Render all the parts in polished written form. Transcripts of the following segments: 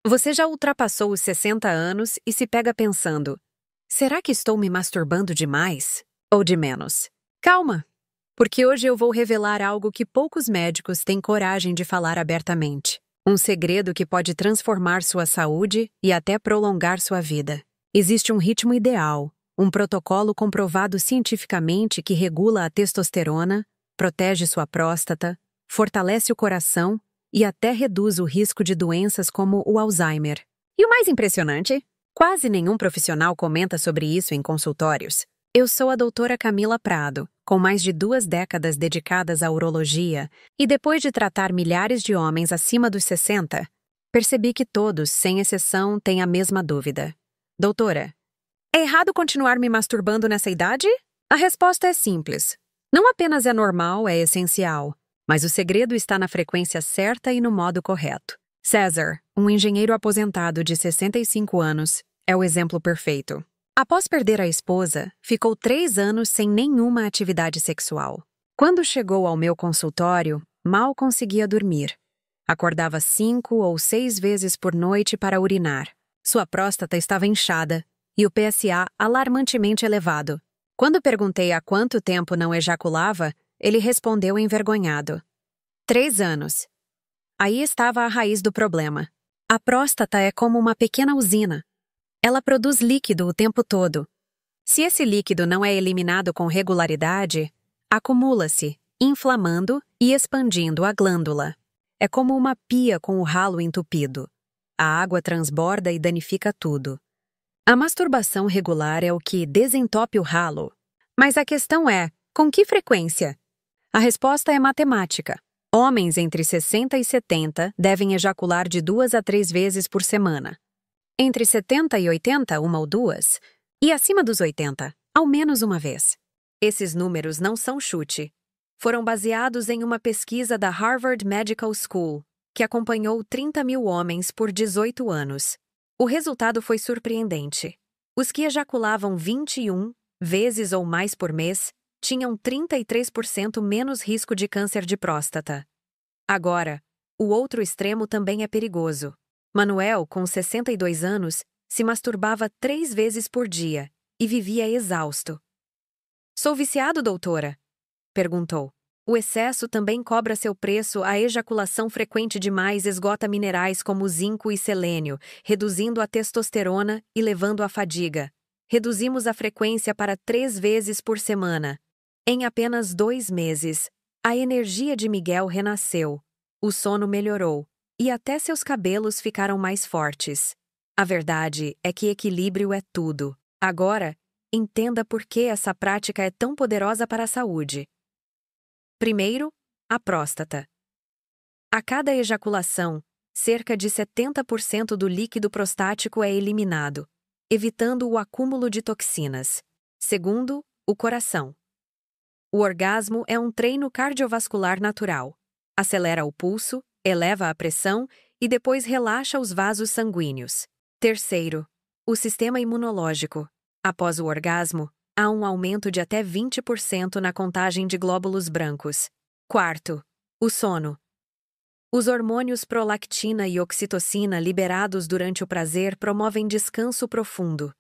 Você já ultrapassou os 60 anos e se pega pensando: será que estou me masturbando demais? Ou de menos? Calma, porque hoje eu vou revelar algo que poucos médicos têm coragem de falar abertamente. Um segredo que pode transformar sua saúde e até prolongar sua vida. Existe um ritmo ideal, um protocolo comprovado cientificamente que regula a testosterona, protege sua próstata, fortalece o coração e até reduz o risco de doenças como o Alzheimer. E o mais impressionante? Quase nenhum profissional comenta sobre isso em consultórios. Eu sou a doutora Camila Prado, com mais de 2 décadas dedicadas à urologia, e depois de tratar milhares de homens acima dos 60, percebi que todos, sem exceção, têm a mesma dúvida. Doutora, é errado continuar me masturbando nessa idade? A resposta é simples. Não apenas é normal, é essencial. Mas o segredo está na frequência certa e no modo correto. César, um engenheiro aposentado de 65 anos, é o exemplo perfeito. Após perder a esposa, ficou 3 anos sem nenhuma atividade sexual. Quando chegou ao meu consultório, mal conseguia dormir. Acordava 5 ou 6 vezes por noite para urinar. Sua próstata estava inchada e o PSA alarmantemente elevado. Quando perguntei há quanto tempo não ejaculava, ele respondeu envergonhado: 3 anos. Aí estava a raiz do problema. A próstata é como uma pequena usina. Ela produz líquido o tempo todo. Se esse líquido não é eliminado com regularidade, acumula-se, inflamando e expandindo a glândula. É como uma pia com o ralo entupido. A água transborda e danifica tudo. A masturbação regular é o que desentope o ralo. Mas a questão é, com que frequência? A resposta é matemática. Homens entre 60 e 70 devem ejacular de 2 a 3 vezes por semana. Entre 70 e 80, 1 ou 2. E acima dos 80, ao menos uma vez. Esses números não são chute. Foram baseados em uma pesquisa da Harvard Medical School, que acompanhou 30 mil homens por 18 anos. O resultado foi surpreendente. Os que ejaculavam 21 vezes ou mais por mês tinham 33% menos risco de câncer de próstata. Agora, o outro extremo também é perigoso. Manuel, com 62 anos, se masturbava 3 vezes por dia e vivia exausto. "Sou viciado, doutora?" perguntou. O excesso também cobra seu preço. A ejaculação frequente demais esgota minerais como zinco e selênio, reduzindo a testosterona e levando à fadiga. Reduzimos a frequência para 3 vezes por semana. Em apenas 2 meses, a energia de Miguel renasceu, o sono melhorou e até seus cabelos ficaram mais fortes. A verdade é que equilíbrio é tudo. Agora, entenda por que essa prática é tão poderosa para a saúde. Primeiro, a próstata. A cada ejaculação, cerca de 70% do líquido prostático é eliminado, evitando o acúmulo de toxinas. Segundo, o coração. O orgasmo é um treino cardiovascular natural. Acelera o pulso, eleva a pressão e depois relaxa os vasos sanguíneos. Terceiro, o sistema imunológico. Após o orgasmo, há um aumento de até 20% na contagem de glóbulos brancos. Quarto, o sono. Os hormônios prolactina e oxitocina liberados durante o prazer promovem descanso profundo.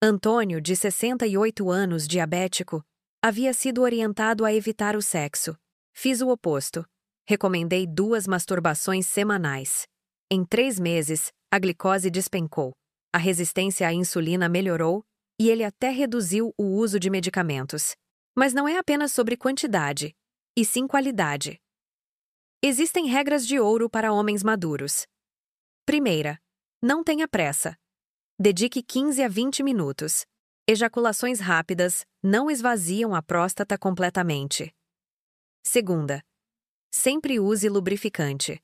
Antônio, de 68 anos, diabético, havia sido orientado a evitar o sexo. Fiz o oposto. Recomendei 2 masturbações semanais. Em 3 meses, a glicose despencou, a resistência à insulina melhorou e ele até reduziu o uso de medicamentos. Mas não é apenas sobre quantidade, e sim qualidade. Existem regras de ouro para homens maduros. Primeira, não tenha pressa. Dedique 15 a 20 minutos. Ejaculações rápidas não esvaziam a próstata completamente. Segunda, sempre use lubrificante.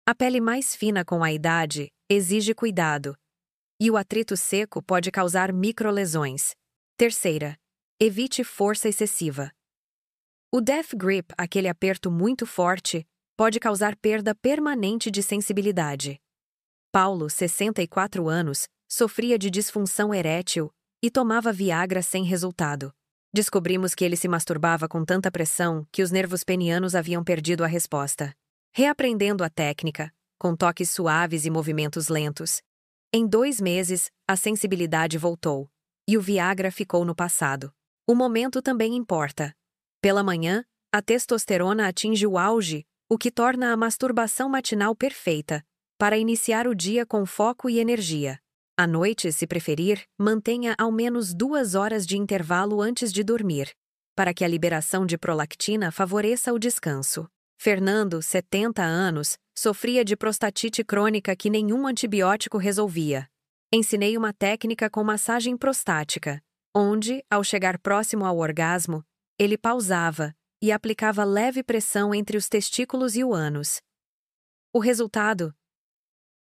A pele mais fina com a idade exige cuidado, e o atrito seco pode causar microlesões. Terceira, evite força excessiva. O death grip, aquele aperto muito forte, pode causar perda permanente de sensibilidade. Paulo, 64 anos, sofria de disfunção erétil e tomava Viagra sem resultado. Descobrimos que ele se masturbava com tanta pressão que os nervos penianos haviam perdido a resposta. Reaprendendo a técnica, com toques suaves e movimentos lentos. Em 2 meses, a sensibilidade voltou. E o Viagra ficou no passado. O momento também importa. Pela manhã, a testosterona atinge o auge, o que torna a masturbação matinal perfeita, para iniciar o dia com foco e energia. À noite, se preferir, mantenha ao menos 2 horas de intervalo antes de dormir, para que a liberação de prolactina favoreça o descanso. Fernando, 70 anos, sofria de prostatite crônica que nenhum antibiótico resolvia. Ensinei uma técnica com massagem prostática, onde, ao chegar próximo ao orgasmo, ele pausava e aplicava leve pressão entre os testículos e o ânus. O resultado?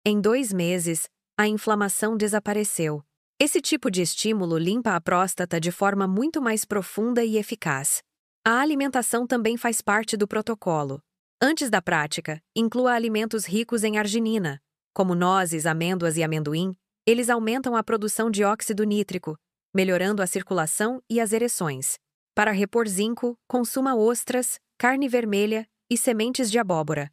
Em 2 meses, a inflamação desapareceu. Esse tipo de estímulo limpa a próstata de forma muito mais profunda e eficaz. A alimentação também faz parte do protocolo. Antes da prática, inclua alimentos ricos em arginina, como nozes, amêndoas e amendoim. Eles aumentam a produção de óxido nítrico, melhorando a circulação e as ereções. Para repor zinco, consuma ostras, carne vermelha e sementes de abóbora.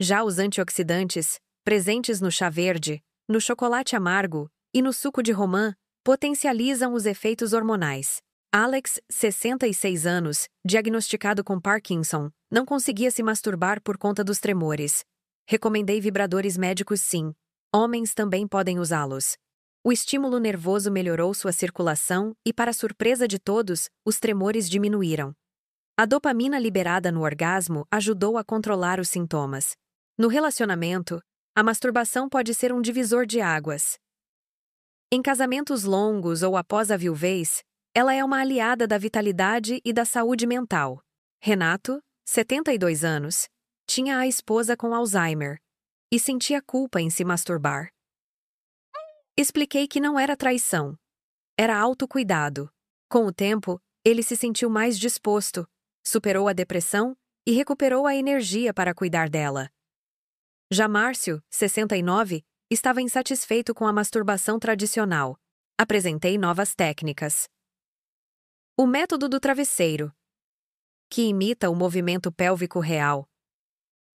Já os antioxidantes, presentes no chá verde, no chocolate amargo e no suco de romã, potencializam os efeitos hormonais. Alex, 66 anos, diagnosticado com Parkinson, não conseguia se masturbar por conta dos tremores. Recomendei vibradores médicos sim. Homens também podem usá-los. O estímulo nervoso melhorou sua circulação e, para surpresa de todos, os tremores diminuíram. A dopamina liberada no orgasmo ajudou a controlar os sintomas. No relacionamento, a masturbação pode ser um divisor de águas. Em casamentos longos ou após a viuvez, ela é uma aliada da vitalidade e da saúde mental. Renato, 72 anos, tinha a esposa com Alzheimer e sentia culpa em se masturbar. Expliquei que não era traição. Era autocuidado. Com o tempo, ele se sentiu mais disposto, superou a depressão e recuperou a energia para cuidar dela. Já Márcio, 69, estava insatisfeito com a masturbação tradicional. Apresentei novas técnicas. O método do travesseiro, que imita o movimento pélvico real.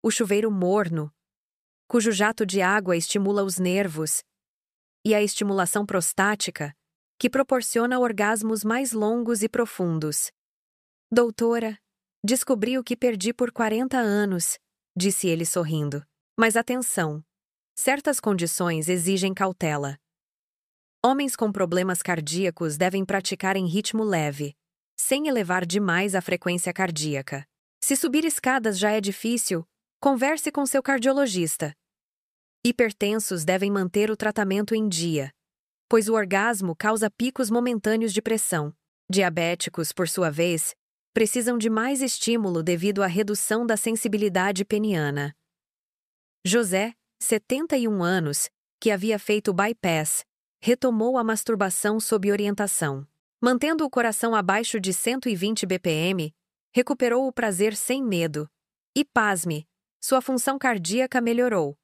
O chuveiro morno, cujo jato de água estimula os nervos. E a estimulação prostática, que proporciona orgasmos mais longos e profundos. Doutora, descobri o que perdi por 40 anos, disse ele sorrindo. Mas atenção, certas condições exigem cautela. Homens com problemas cardíacos devem praticar em ritmo leve, sem elevar demais a frequência cardíaca. Se subir escadas já é difícil, converse com seu cardiologista. Hipertensos devem manter o tratamento em dia, pois o orgasmo causa picos momentâneos de pressão. Diabéticos, por sua vez, precisam de mais estímulo devido à redução da sensibilidade peniana. José, 71 anos, que havia feito bypass, retomou a masturbação sob orientação. Mantendo o coração abaixo de 120 bpm, recuperou o prazer sem medo. E pasme, sua função cardíaca melhorou.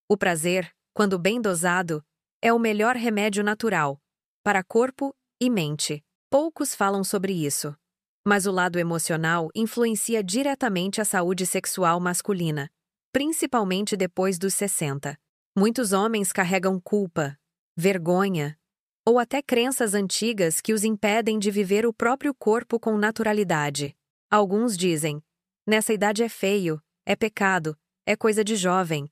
O prazer, quando bem dosado, é o melhor remédio natural, para corpo e mente. Poucos falam sobre isso. Mas o lado emocional influencia diretamente a saúde sexual masculina, principalmente depois dos 60. Muitos homens carregam culpa, vergonha, ou até crenças antigas que os impedem de viver o próprio corpo com naturalidade. Alguns dizem, nessa idade é feio, é pecado, é coisa de jovem.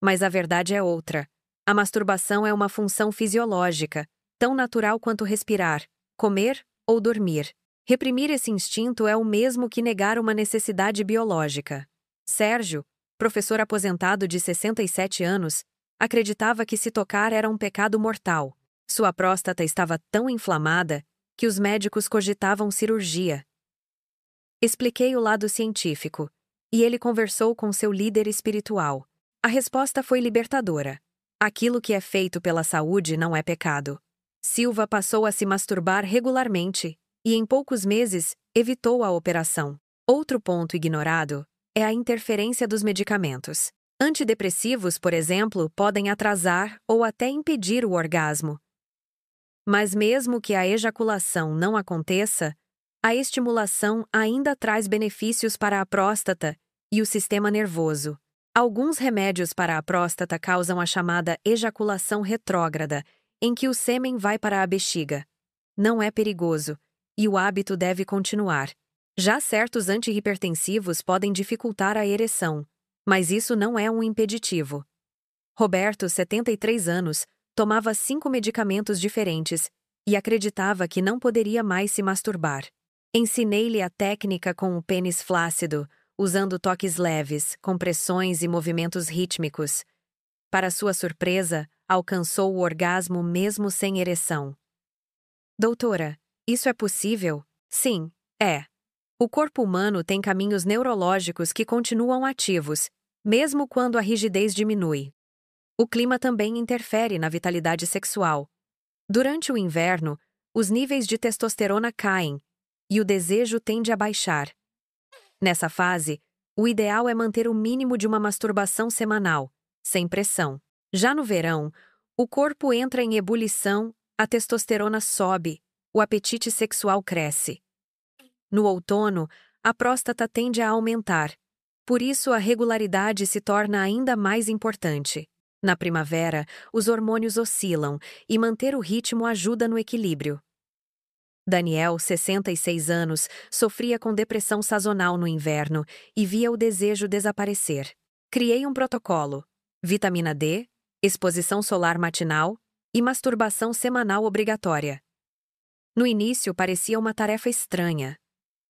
Mas a verdade é outra. A masturbação é uma função fisiológica, tão natural quanto respirar, comer ou dormir. Reprimir esse instinto é o mesmo que negar uma necessidade biológica. Sérgio, professor aposentado de 67 anos, acreditava que se tocar era um pecado mortal. Sua próstata estava tão inflamada que os médicos cogitavam cirurgia. Expliquei o lado científico, e ele conversou com seu líder espiritual. A resposta foi libertadora. Aquilo que é feito pela saúde não é pecado. Silva passou a se masturbar regularmente e, em poucos meses, evitou a operação. Outro ponto ignorado é a interferência dos medicamentos. Antidepressivos, por exemplo, podem atrasar ou até impedir o orgasmo. Mas mesmo que a ejaculação não aconteça, a estimulação ainda traz benefícios para a próstata e o sistema nervoso. Alguns remédios para a próstata causam a chamada ejaculação retrógrada, em que o sêmen vai para a bexiga. Não é perigoso, e o hábito deve continuar. Já certos antihipertensivos podem dificultar a ereção, mas isso não é um impeditivo. Roberto, 73 anos, tomava 5 medicamentos diferentes e acreditava que não poderia mais se masturbar. Ensinei-lhe a técnica com o pênis flácido, usando toques leves, compressões e movimentos rítmicos. Para sua surpresa, alcançou o orgasmo mesmo sem ereção. Doutora, isso é possível? Sim, é. O corpo humano tem caminhos neurológicos que continuam ativos, mesmo quando a rigidez diminui. O clima também interfere na vitalidade sexual. Durante o inverno, os níveis de testosterona caem e o desejo tende a baixar. Nessa fase, o ideal é manter o mínimo de uma masturbação semanal, sem pressão. Já no verão, o corpo entra em ebulição, a testosterona sobe, o apetite sexual cresce. No outono, a próstata tende a aumentar, por isso a regularidade se torna ainda mais importante. Na primavera, os hormônios oscilam e manter o ritmo ajuda no equilíbrio. Daniel, 66 anos, sofria com depressão sazonal no inverno e via o desejo desaparecer. Criei um protocolo: vitamina D, exposição solar matinal e masturbação semanal obrigatória. No início parecia uma tarefa estranha.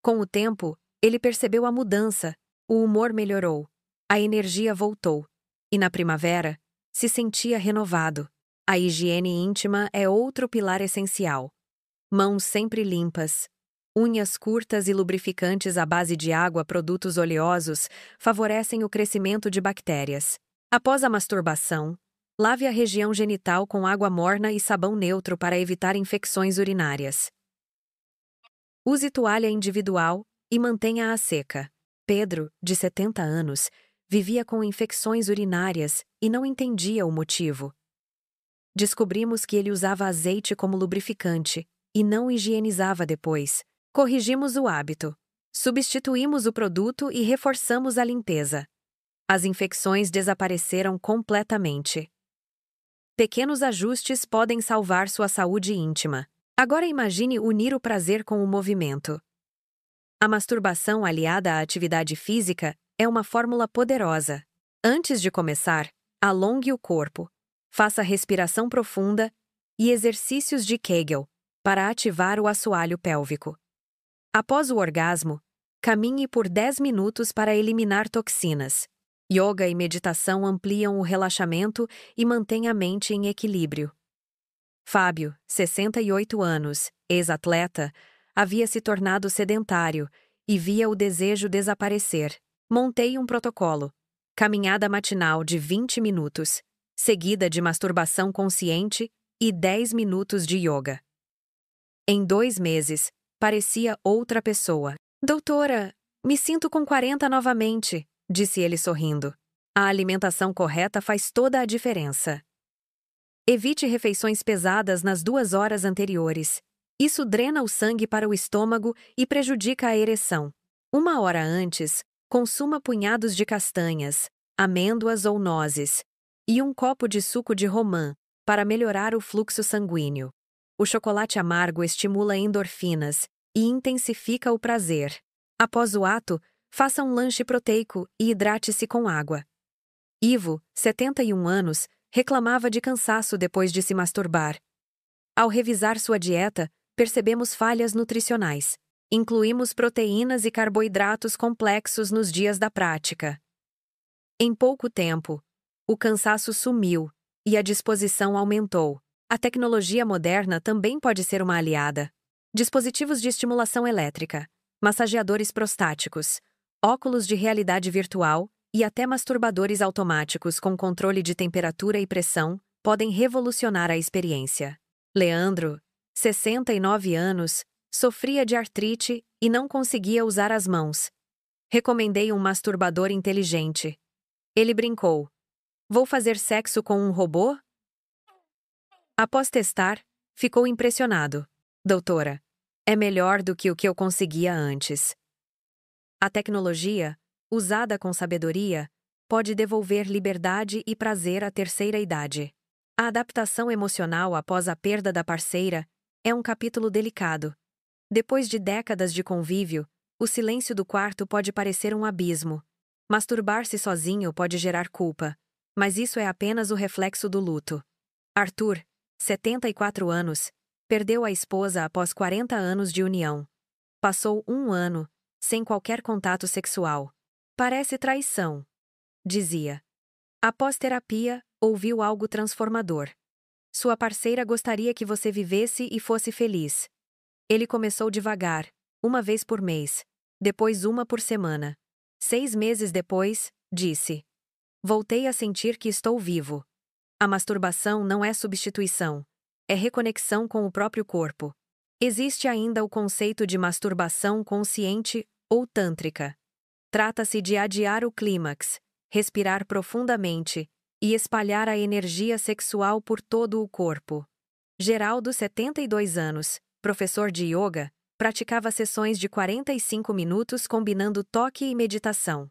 Com o tempo, ele percebeu a mudança, o humor melhorou, a energia voltou, e na primavera, se sentia renovado. A higiene íntima é outro pilar essencial. Mãos sempre limpas, unhas curtas e lubrificantes à base de água, produtos oleosos, favorecem o crescimento de bactérias. Após a masturbação, lave a região genital com água morna e sabão neutro para evitar infecções urinárias. Use toalha individual e mantenha-a seca. Pedro, de 70 anos, vivia com infecções urinárias e não entendia o motivo. Descobrimos que ele usava azeite como lubrificante e não higienizava depois. Corrigimos o hábito. Substituímos o produto e reforçamos a limpeza. As infecções desapareceram completamente. Pequenos ajustes podem salvar sua saúde íntima. Agora imagine unir o prazer com o movimento. A masturbação aliada à atividade física é uma fórmula poderosa. Antes de começar, alongue o corpo, faça respiração profunda e exercícios de Kegel para ativar o assoalho pélvico. Após o orgasmo, caminhe por 10 minutos para eliminar toxinas. Yoga e meditação ampliam o relaxamento e mantêm a mente em equilíbrio. Fábio, 68 anos, ex-atleta, havia se tornado sedentário e via o desejo desaparecer. Montei um protocolo: caminhada matinal de 20 minutos, seguida de masturbação consciente e 10 minutos de yoga. Em 2 meses, parecia outra pessoa. Doutora, me sinto com 40 novamente, disse ele sorrindo. A alimentação correta faz toda a diferença. Evite refeições pesadas nas 2 horas anteriores. Isso drena o sangue para o estômago e prejudica a ereção. 1 hora antes, consuma punhados de castanhas, amêndoas ou nozes, e 1 copo de suco de romã, para melhorar o fluxo sanguíneo. O chocolate amargo estimula endorfinas e intensifica o prazer. Após o ato, faça um lanche proteico e hidrate-se com água. Ivo, 71 anos, reclamava de cansaço depois de se masturbar. Ao revisar sua dieta, percebemos falhas nutricionais. Incluímos proteínas e carboidratos complexos nos dias da prática. Em pouco tempo, o cansaço sumiu e a disposição aumentou. A tecnologia moderna também pode ser uma aliada. Dispositivos de estimulação elétrica, massageadores prostáticos, óculos de realidade virtual e até masturbadores automáticos com controle de temperatura e pressão podem revolucionar a experiência. Leandro, 69 anos, sofria de artrite e não conseguia usar as mãos. Recomendei um masturbador inteligente. Ele brincou: "Vou fazer sexo com um robô?" Após testar, ficou impressionado. "Doutora, é melhor do que o que eu conseguia antes." A tecnologia, usada com sabedoria, pode devolver liberdade e prazer à terceira idade. A adaptação emocional após a perda da parceira é um capítulo delicado. Depois de décadas de convívio, o silêncio do quarto pode parecer um abismo. Masturbar-se sozinho pode gerar culpa, mas isso é apenas o reflexo do luto. Arthur, 74 anos, perdeu a esposa após 40 anos de união. Passou 1 ano sem qualquer contato sexual. Parece traição, dizia. Após terapia, ouviu algo transformador. Sua parceira gostaria que você vivesse e fosse feliz. Ele começou devagar, 1 vez por mês, depois 1 por semana. 6 meses depois, disse: voltei a sentir que estou vivo. A masturbação não é substituição, é reconexão com o próprio corpo. Existe ainda o conceito de masturbação consciente ou tântrica. Trata-se de adiar o clímax, respirar profundamente e espalhar a energia sexual por todo o corpo. Geraldo, 72 anos, professor de yoga, praticava sessões de 45 minutos combinando toque e meditação.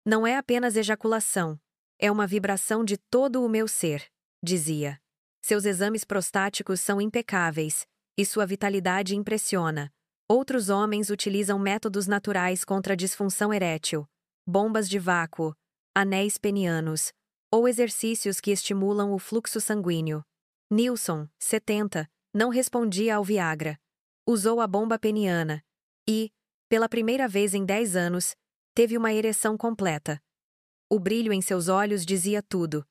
Não é apenas ejaculação, é uma vibração de todo o meu ser, dizia. Seus exames prostáticos são impecáveis, e sua vitalidade impressiona. Outros homens utilizam métodos naturais contra a disfunção erétil, bombas de vácuo, anéis penianos, ou exercícios que estimulam o fluxo sanguíneo. Nilson, 70, não respondia ao Viagra. Usou a bomba peniana e, pela primeira vez em 10 anos, teve uma ereção completa. O brilho em seus olhos dizia tudo.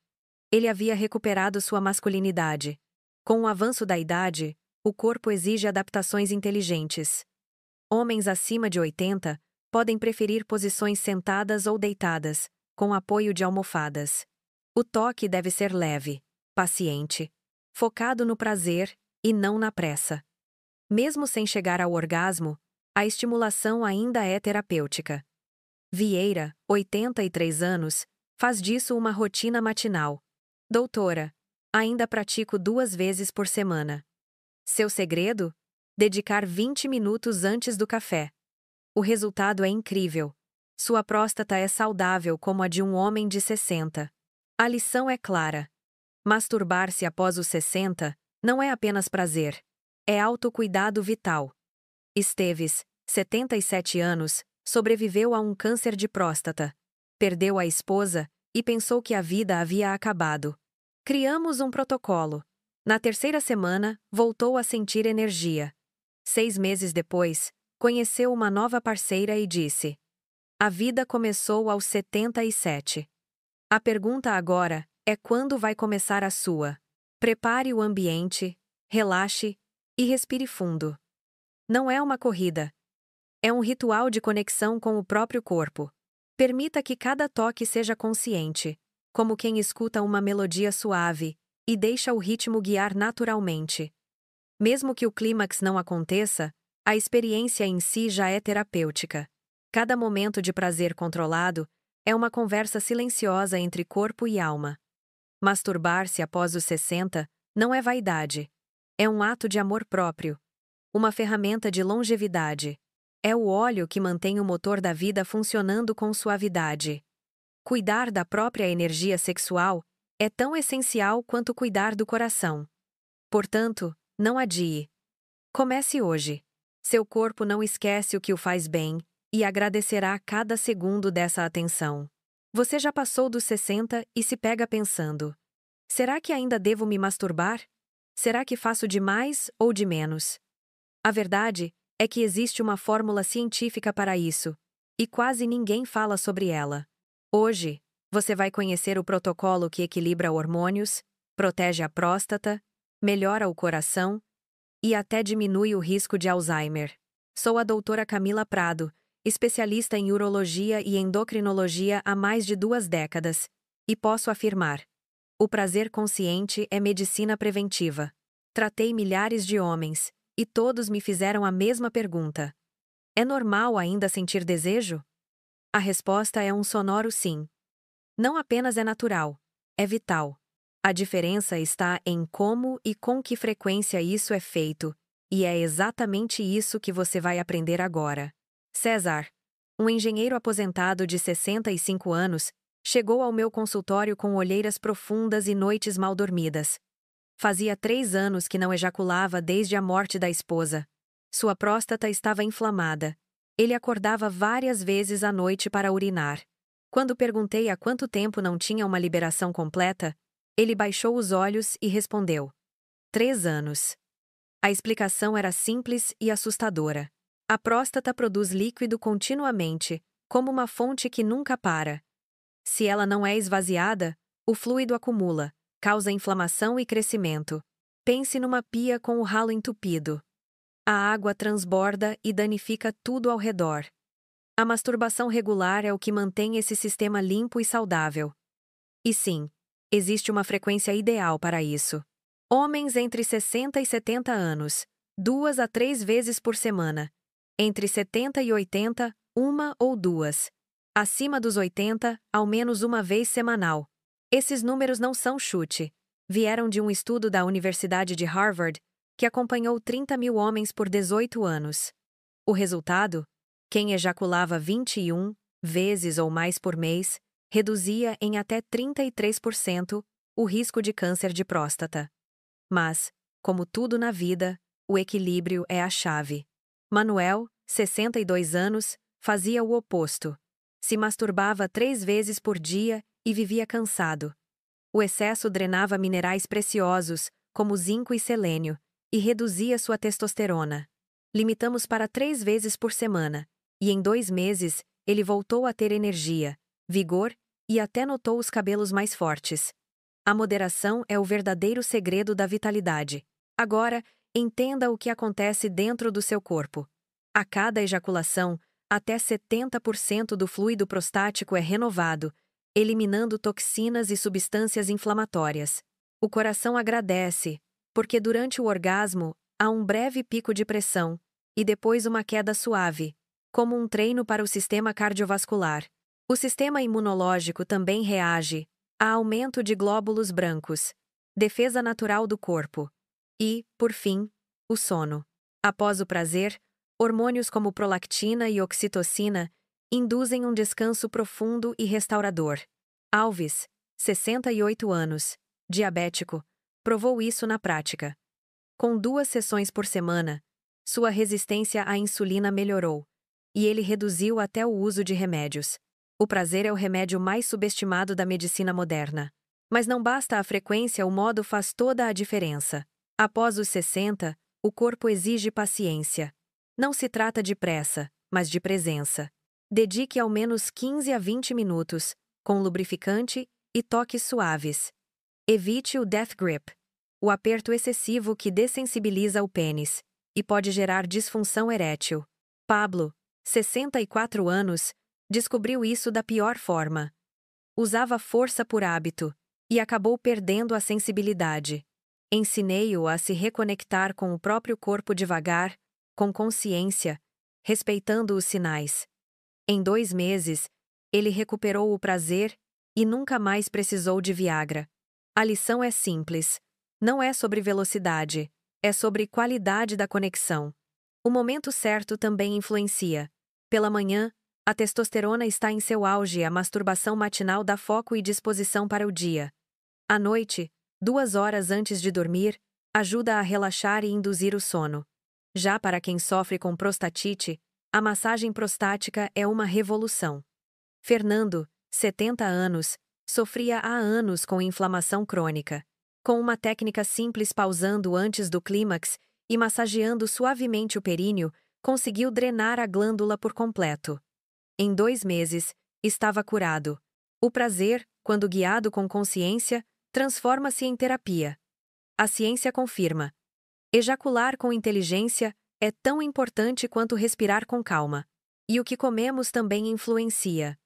Ele havia recuperado sua masculinidade. Com o avanço da idade, o corpo exige adaptações inteligentes. Homens acima de 80 podem preferir posições sentadas ou deitadas, com apoio de almofadas. O toque deve ser leve, paciente, focado no prazer e não na pressa. Mesmo sem chegar ao orgasmo, a estimulação ainda é terapêutica. Vieira, 83 anos, faz disso uma rotina matinal. Doutora, ainda pratico 2 vezes por semana. Seu segredo? Dedicar 20 minutos antes do café. O resultado é incrível. Sua próstata é saudável como a de um homem de 60. A lição é clara. Masturbar-se após os 60 não é apenas prazer, é autocuidado vital. Esteves, 77 anos, sobreviveu a um câncer de próstata. Perdeu a esposa e pensou que a vida havia acabado. Criamos um protocolo. Na 3ª semana, voltou a sentir energia. 6 meses depois, conheceu uma nova parceira e disse: a vida começou aos 77. A pergunta agora é quando vai começar a sua. Prepare o ambiente, relaxe e respire fundo. Não é uma corrida. É um ritual de conexão com o próprio corpo. Permita que cada toque seja consciente, como quem escuta uma melodia suave, e deixa o ritmo guiar naturalmente. Mesmo que o clímax não aconteça, a experiência em si já é terapêutica. Cada momento de prazer controlado é uma conversa silenciosa entre corpo e alma. Masturbar-se após os 60 não é vaidade. É um ato de amor próprio. Uma ferramenta de longevidade. É o óleo que mantém o motor da vida funcionando com suavidade. Cuidar da própria energia sexual é tão essencial quanto cuidar do coração. Portanto, não adie. Comece hoje. Seu corpo não esquece o que o faz bem e agradecerá cada segundo dessa atenção. Você já passou dos 60 e se pega pensando: será que ainda devo me masturbar? Será que faço de mais ou de menos? A verdade é que existe uma fórmula científica para isso, e quase ninguém fala sobre ela. Hoje, você vai conhecer o protocolo que equilibra hormônios, protege a próstata, melhora o coração e até diminui o risco de Alzheimer. Sou a doutora Camila Prado, especialista em urologia e endocrinologia há mais de 2 décadas, e posso afirmar: o prazer consciente é medicina preventiva. Tratei milhares de homens, e todos me fizeram a mesma pergunta: é normal ainda sentir desejo? A resposta é um sonoro sim. Não apenas é natural, é vital. A diferença está em como e com que frequência isso é feito, e é exatamente isso que você vai aprender agora. César, um engenheiro aposentado de 65 anos, Chegou ao meu consultório com olheiras profundas e noites mal dormidas. Fazia 3 anos que não ejaculava desde a morte da esposa. Sua próstata estava inflamada. Ele acordava várias vezes à noite para urinar. Quando perguntei há quanto tempo não tinha uma liberação completa, ele baixou os olhos e respondeu: 3 anos. A explicação era simples e assustadora. A próstata produz líquido continuamente, como uma fonte que nunca para. Se ela não é esvaziada, o fluido acumula, causa inflamação e crescimento. Pense numa pia com o ralo entupido. A água transborda e danifica tudo ao redor. A masturbação regular é o que mantém esse sistema limpo e saudável. E sim, existe uma frequência ideal para isso. Homens entre 60 e 70 anos, 2 a 3 vezes por semana. Entre 70 e 80, 1 ou 2. Acima dos 80, ao menos uma vez semanal. Esses números não são chute. Vieram de um estudo da Universidade de Harvard, que acompanhou 30 mil homens por 18 anos. O resultado? Quem ejaculava 21 vezes ou mais por mês, reduzia em até 33% o risco de câncer de próstata. Mas, como tudo na vida, o equilíbrio é a chave. Manuel, 62 anos, fazia o oposto. Se masturbava 3 vezes por dia e vivia cansado. O excesso drenava minerais preciosos, como zinco e selênio, e reduzia sua testosterona. Limitamos para 3 vezes por semana, e em 2 meses, ele voltou a ter energia, vigor e até notou os cabelos mais fortes. A moderação é o verdadeiro segredo da vitalidade. Agora, entenda o que acontece dentro do seu corpo. A cada ejaculação, até 70% do fluido prostático é renovado, eliminando toxinas e substâncias inflamatórias. O coração agradece, porque durante o orgasmo, há um breve pico de pressão, e depois uma queda suave, como um treino para o sistema cardiovascular. O sistema imunológico também reage. Há aumento de glóbulos brancos, defesa natural do corpo. E, por fim, o sono. Após o prazer, hormônios como prolactina e oxitocina induzem um descanso profundo e restaurador. Alves, 68 anos, diabético, provou isso na prática. Com 2 sessões por semana, sua resistência à insulina melhorou, e ele reduziu até o uso de remédios. O prazer é o remédio mais subestimado da medicina moderna. Mas não basta a frequência, o modo faz toda a diferença. Após os 60, o corpo exige paciência. Não se trata de pressa, mas de presença. Dedique ao menos 15 a 20 minutos, com lubrificante e toques suaves. Evite o death grip, o aperto excessivo que dessensibiliza o pênis e pode gerar disfunção erétil. Pablo, 64 anos, descobriu isso da pior forma. Usava força por hábito e acabou perdendo a sensibilidade. Ensinei-o a se reconectar com o próprio corpo devagar, com consciência, respeitando os sinais. Em 2 meses, ele recuperou o prazer e nunca mais precisou de Viagra. A lição é simples. Não é sobre velocidade, é sobre qualidade da conexão. O momento certo também influencia. Pela manhã, a testosterona está em seu auge e a masturbação matinal dá foco e disposição para o dia. À noite, 2 horas antes de dormir, ajuda a relaxar e induzir o sono. Já para quem sofre com prostatite, a massagem prostática é uma revolução. Fernando, 70 anos, sofria há anos com inflamação crônica. Com uma técnica simples, pausando antes do clímax e massageando suavemente o períneo, conseguiu drenar a glândula por completo. Em 2 meses, estava curado. O prazer, quando guiado com consciência, transforma-se em terapia. A ciência confirma. Ejacular com inteligência é tão importante quanto respirar com calma. E o que comemos também influencia.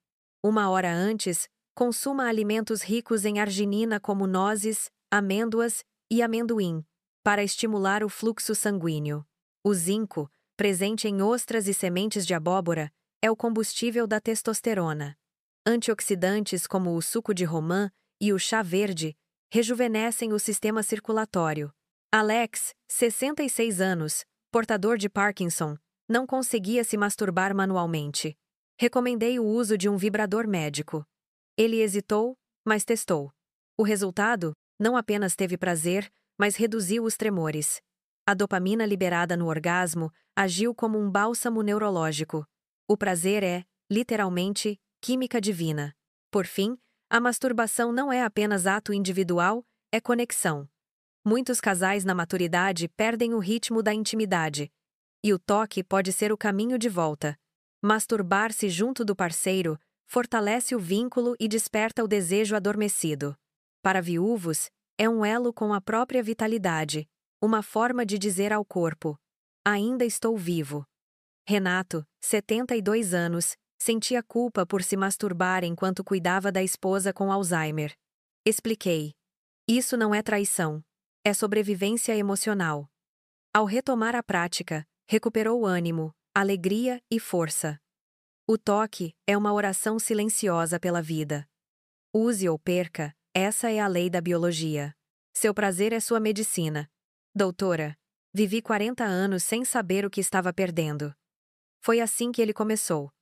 1 hora antes, consuma alimentos ricos em arginina como nozes, amêndoas e amendoim, para estimular o fluxo sanguíneo. O zinco, presente em ostras e sementes de abóbora, é o combustível da testosterona. Antioxidantes como o suco de romã e o chá verde rejuvenescem o sistema circulatório. Alex, 66 anos, portador de Parkinson, não conseguia se masturbar manualmente. Recomendei o uso de um vibrador médico. Ele hesitou, mas testou. O resultado, não apenas teve prazer, mas reduziu os tremores. A dopamina liberada no orgasmo agiu como um bálsamo neurológico. O prazer é, literalmente, química divina. Por fim, a masturbação não é apenas ato individual, é conexão. Muitos casais na maturidade perdem o ritmo da intimidade. E o toque pode ser o caminho de volta. Masturbar-se junto do parceiro fortalece o vínculo e desperta o desejo adormecido. Para viúvos, é um elo com a própria vitalidade, uma forma de dizer ao corpo: ainda estou vivo. Renato, 72 anos, sentia culpa por se masturbar enquanto cuidava da esposa com Alzheimer. Expliquei. Isso não é traição. É sobrevivência emocional. Ao retomar a prática, recuperou ânimo, alegria e força. O toque é uma oração silenciosa pela vida. Use ou perca, essa é a lei da biologia. Seu prazer é sua medicina. Doutora, vivi 40 anos sem saber o que estava perdendo. Foi assim que ele começou.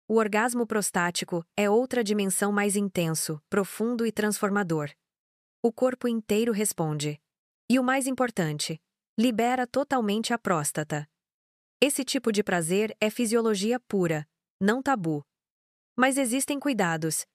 O orgasmo prostático é outra dimensão mais intenso, profundo e transformador. O corpo inteiro responde. E o mais importante, libera totalmente a próstata. Esse tipo de prazer é fisiologia pura, não tabu. Mas existem cuidados.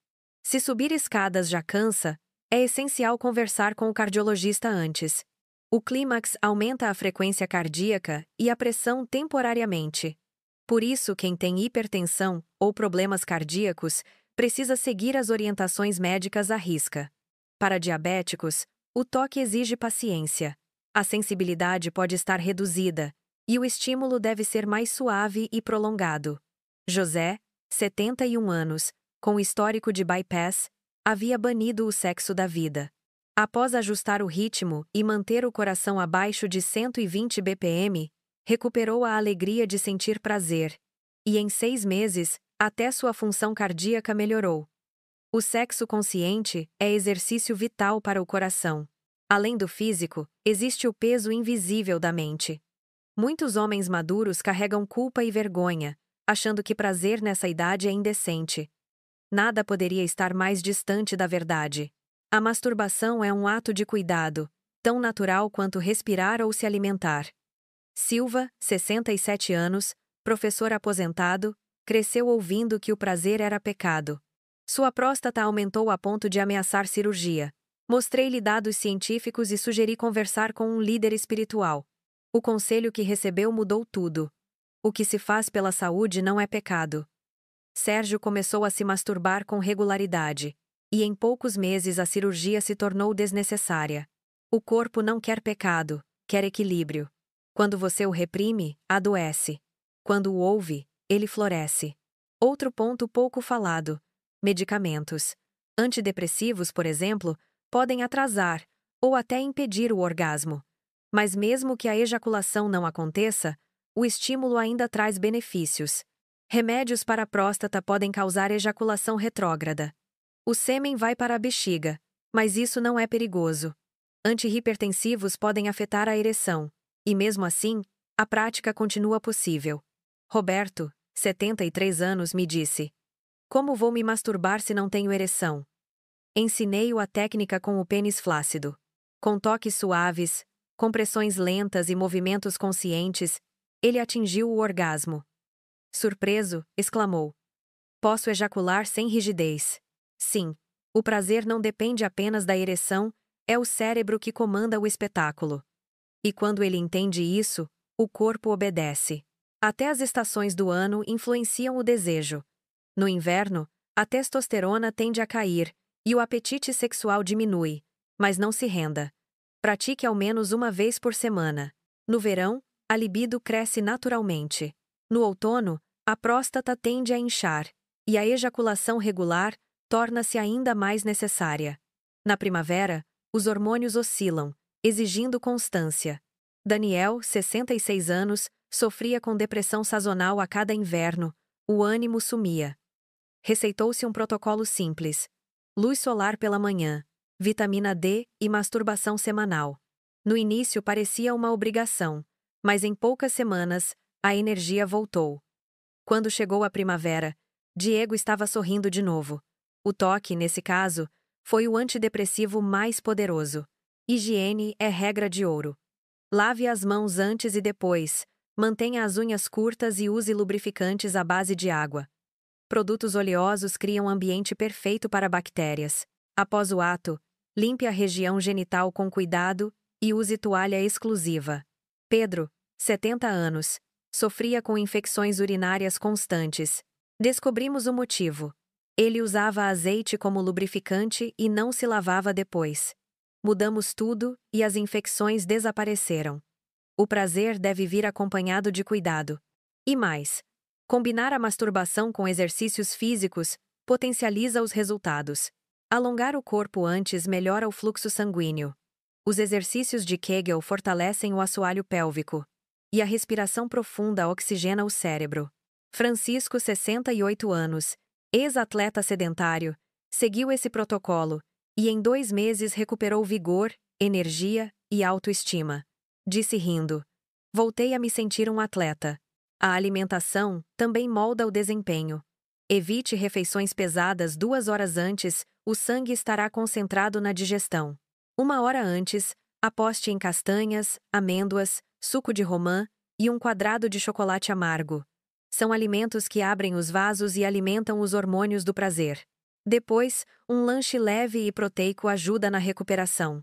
Se subir escadas já cansa, é essencial conversar com o cardiologista antes. O clímax aumenta a frequência cardíaca e a pressão temporariamente. Por isso, quem tem hipertensão ou problemas cardíacos precisa seguir as orientações médicas à risca. Para diabéticos, o toque exige paciência. A sensibilidade pode estar reduzida, e o estímulo deve ser mais suave e prolongado. José, 71 anos, com histórico de bypass, havia banido o sexo da vida. Após ajustar o ritmo e manter o coração abaixo de 120 bpm, recuperou a alegria de sentir prazer. E em 6 meses, até sua função cardíaca melhorou. O sexo consciente é exercício vital para o coração. Além do físico, existe o peso invisível da mente. Muitos homens maduros carregam culpa e vergonha, achando que prazer nessa idade é indecente. Nada poderia estar mais distante da verdade. A masturbação é um ato de cuidado, tão natural quanto respirar ou se alimentar. Silva, 67 anos, professor aposentado, cresceu ouvindo que o prazer era pecado. Sua próstata aumentou a ponto de ameaçar cirurgia. Mostrei-lhe dados científicos e sugeri conversar com um líder espiritual. O conselho que recebeu mudou tudo. O que se faz pela saúde não é pecado. Sérgio começou a se masturbar com regularidade, e em poucos meses a cirurgia se tornou desnecessária. O corpo não quer pecado, quer equilíbrio. Quando você o reprime, adoece. Quando o ouve, ele floresce. Outro ponto pouco falado: medicamentos. Antidepressivos, por exemplo, podem atrasar, ou até impedir o orgasmo. Mas mesmo que a ejaculação não aconteça, o estímulo ainda traz benefícios. Remédios para a próstata podem causar ejaculação retrógrada. O sêmen vai para a bexiga, mas isso não é perigoso. Antihipertensivos podem afetar a ereção, e mesmo assim, a prática continua possível. Roberto, 73 anos, me disse: como vou me masturbar se não tenho ereção? Ensinei-o a técnica com o pênis flácido. Com toques suaves, compressões lentas e movimentos conscientes, ele atingiu o orgasmo. Surpreso, exclamou: posso ejacular sem rigidez. Sim, o prazer não depende apenas da ereção, é o cérebro que comanda o espetáculo. E quando ele entende isso, o corpo obedece. Até as estações do ano influenciam o desejo. No inverno, a testosterona tende a cair, e o apetite sexual diminui. Mas não se renda. Pratique ao menos uma vez por semana. No verão, a libido cresce naturalmente. No outono, a próstata tende a inchar, e a ejaculação regular torna-se ainda mais necessária. Na primavera, os hormônios oscilam, exigindo constância. Daniel, 66 anos, sofria com depressão sazonal a cada inverno, o ânimo sumia. Receitou-se um protocolo simples: luz solar pela manhã, vitamina D e masturbação semanal. No início parecia uma obrigação, mas em poucas semanas, a energia voltou. Quando chegou a primavera, Diego estava sorrindo de novo. O toque, nesse caso, foi o antidepressivo mais poderoso. Higiene é regra de ouro. Lave as mãos antes e depois, mantenha as unhas curtas e use lubrificantes à base de água. Produtos oleosos criam ambiente perfeito para bactérias. Após o ato, limpe a região genital com cuidado e use toalha exclusiva. Pedro, 70 anos, sofria com infecções urinárias constantes. Descobrimos o motivo. Ele usava azeite como lubrificante e não se lavava depois. Mudamos tudo e as infecções desapareceram. O prazer deve vir acompanhado de cuidado. E mais, combinar a masturbação com exercícios físicos potencializa os resultados. Alongar o corpo antes melhora o fluxo sanguíneo. Os exercícios de Kegel fortalecem o assoalho pélvico. E a respiração profunda oxigena o cérebro. Francisco, 68 anos, ex-atleta sedentário, seguiu esse protocolo e em 2 meses recuperou vigor, energia e autoestima. Disse rindo: "Voltei a me sentir um atleta." A alimentação também molda o desempenho. Evite refeições pesadas 2 horas antes, o sangue estará concentrado na digestão. 1 hora antes, aposte em castanhas, amêndoas, suco de romã e um quadrado de chocolate amargo. São alimentos que abrem os vasos e alimentam os hormônios do prazer. Depois, um lanche leve e proteico ajuda na recuperação.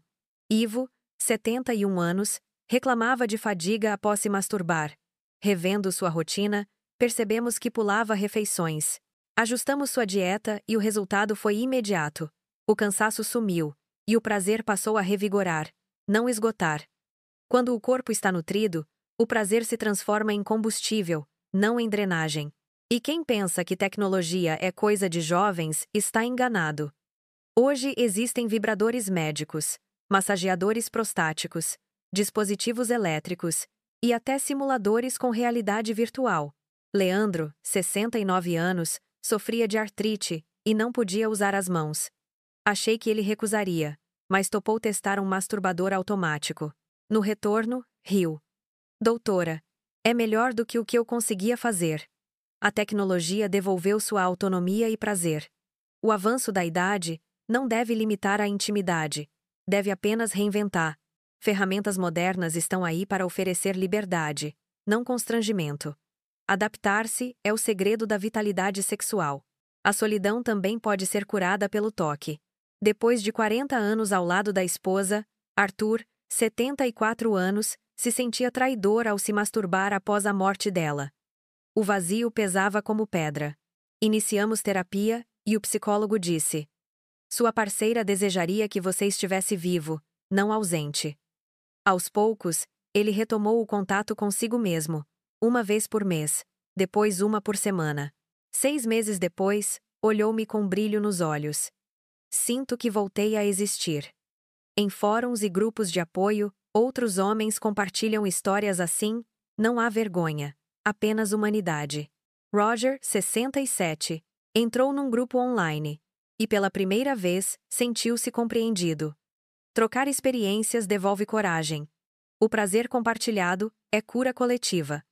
Ivo, 71 anos, reclamava de fadiga após se masturbar. Revendo sua rotina, percebemos que pulava refeições. Ajustamos sua dieta e o resultado foi imediato. O cansaço sumiu, e o prazer passou a revigorar, não esgotar. Quando o corpo está nutrido, o prazer se transforma em combustível, não em drenagem. E quem pensa que tecnologia é coisa de jovens está enganado. Hoje existem vibradores médicos, massageadores prostáticos, dispositivos elétricos e até simuladores com realidade virtual. Leandro, 69 anos, sofria de artrite e não podia usar as mãos. Achei que ele recusaria, mas topou testar um masturbador automático. No retorno, riu. "Doutora, é melhor do que o que eu conseguia fazer." A tecnologia devolveu sua autonomia e prazer. O avanço da idade não deve limitar a intimidade, deve apenas reinventar. Ferramentas modernas estão aí para oferecer liberdade, não constrangimento. Adaptar-se é o segredo da vitalidade sexual. A solidão também pode ser curada pelo toque. Depois de 40 anos ao lado da esposa, Arthur, 74 anos, se sentia traidor ao se masturbar após a morte dela. O vazio pesava como pedra. Iniciamos terapia e o psicólogo disse: "Sua parceira desejaria que você estivesse vivo, não ausente." Aos poucos, ele retomou o contato consigo mesmo, 1 vez por mês, depois 1 por semana. 6 meses depois, olhou-me com brilho nos olhos. "Sinto que voltei a existir." Em fóruns e grupos de apoio, outros homens compartilham histórias assim. Não há vergonha, apenas humanidade. Roger, 67, entrou num grupo online e pela primeira vez sentiu-se compreendido. Trocar experiências devolve coragem. O prazer compartilhado é cura coletiva.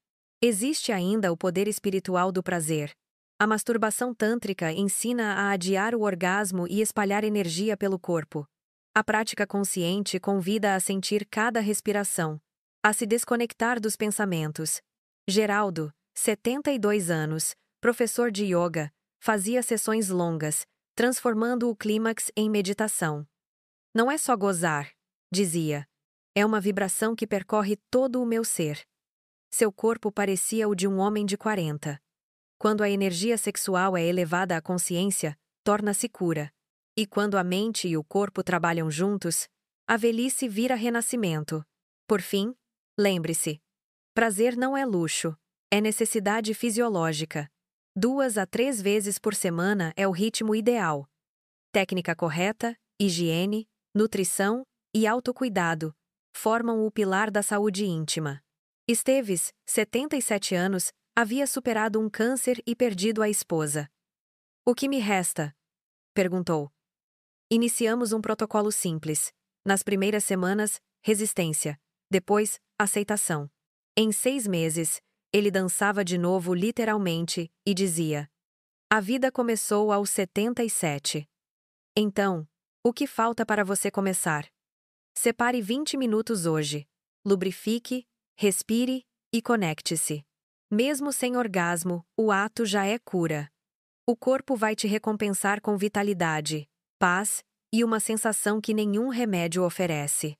Existe ainda o poder espiritual do prazer. A masturbação tântrica ensina a adiar o orgasmo e espalhar energia pelo corpo. A prática consciente convida a sentir cada respiração, a se desconectar dos pensamentos. Geraldo, 72 anos, professor de yoga, fazia sessões longas, transformando o clímax em meditação. "Não é só gozar", dizia. "É uma vibração que percorre todo o meu ser." Seu corpo parecia o de um homem de 40. Quando a energia sexual é elevada à consciência, torna-se cura. E quando a mente e o corpo trabalham juntos, a velhice vira renascimento. Por fim, lembre-se: prazer não é luxo, é necessidade fisiológica. 2 a 3 vezes por semana é o ritmo ideal. Técnica correta, higiene, nutrição e autocuidado formam o pilar da saúde íntima. Esteves, 77 anos, havia superado um câncer e perdido a esposa. "O que me resta?" perguntou. Iniciamos um protocolo simples. Nas primeiras semanas, resistência. Depois, aceitação. Em 6 meses, ele dançava de novo literalmente e dizia: A vida começou aos 77. Então, o que falta para você começar? Separe 20 minutos hoje. Lubrifique, respire e conecte-se. Mesmo sem orgasmo, o ato já é cura. O corpo vai te recompensar com vitalidade, paz e uma sensação que nenhum remédio oferece.